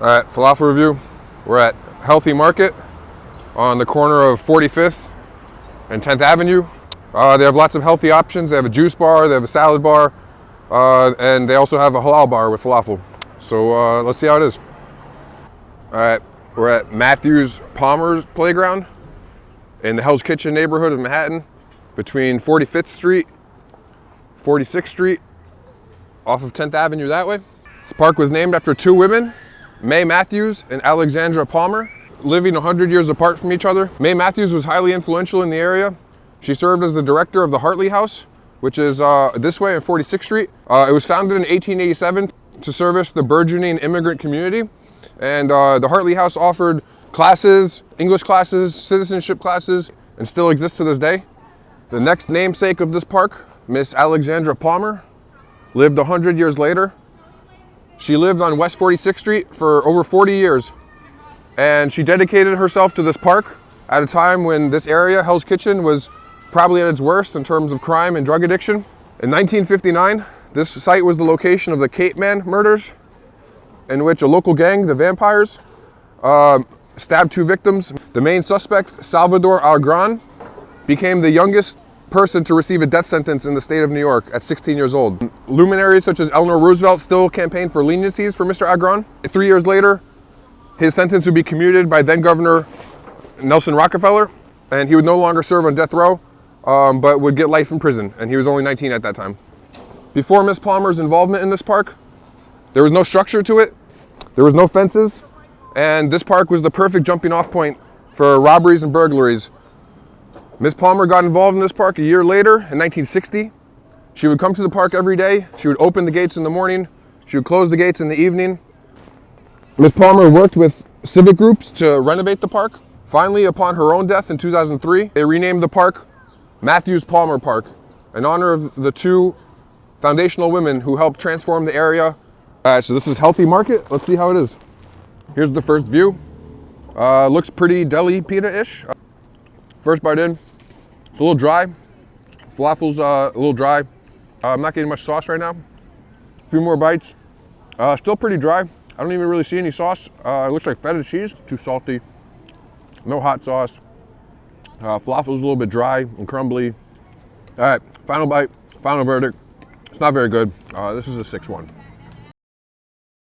All right, falafel review. We're at Healthy Market on the corner of 45th and 10th Avenue. They have lots of healthy options. They have a juice bar, they have a salad bar, and they also have a halal bar with falafel. So let's see how it is. All right, we're at Matthews Palmer's Playground in the Hell's Kitchen neighborhood of Manhattan, between 45th Street, 46th Street, off of 10th Avenue that way. This park was named after two women, May Matthews and Alexandra Palmer, living 100 years apart from each other. May Matthews was highly influential in the area. She served as the director of the Hartley House, which is this way on 46th Street. It was founded in 1887 to service the burgeoning immigrant community. And the Hartley House offered classes, English classes, citizenship classes, and still exists to this day. The next namesake of this park, Miss Alexandra Palmer, lived 100 years later. She lived on West 46th Street for over 40 years, and she dedicated herself to this park at a time when this area, Hell's Kitchen, was probably at its worst in terms of crime and drug addiction. In 1959, this site was the location of the Capeman murders, in which a local gang, the Vampires, stabbed two victims. The main suspect, Salvador Algran, became the youngest person to receive a death sentence in the state of New York at 16 years old. Luminaries such as Eleanor Roosevelt still campaigned for leniencies for Mr. Algran. 3 years later, his sentence would be commuted by then Governor Nelson Rockefeller, and he would no longer serve on death row, but would get life in prison, and he was only 19 at that time. Before Miss Palmer's involvement in this park, there was no structure to it, there was no fences, and this park was the perfect jumping off point for robberies and burglaries. Miss Palmer got involved in this park a year later, in 1960. She would come to the park every day. She would open the gates in the morning. She would close the gates in the evening. Miss Palmer worked with civic groups to renovate the park. Finally, upon her own death in 2003, they renamed the park Matthews Palmer Park in honor of the two foundational women who helped transform the area. So this is Healthy Market. Let's see how it is. Here's the first view. Looks pretty deli pita-ish. First bite in. It's a little dry. Falafel's a little dry. I'm not getting much sauce right now. A few more bites. Still pretty dry. I don't even really see any sauce. It looks like feta cheese. Too salty. No hot sauce. Falafel's a little bit dry and crumbly. All right, final bite, final verdict. It's not very good. This is a 6-1.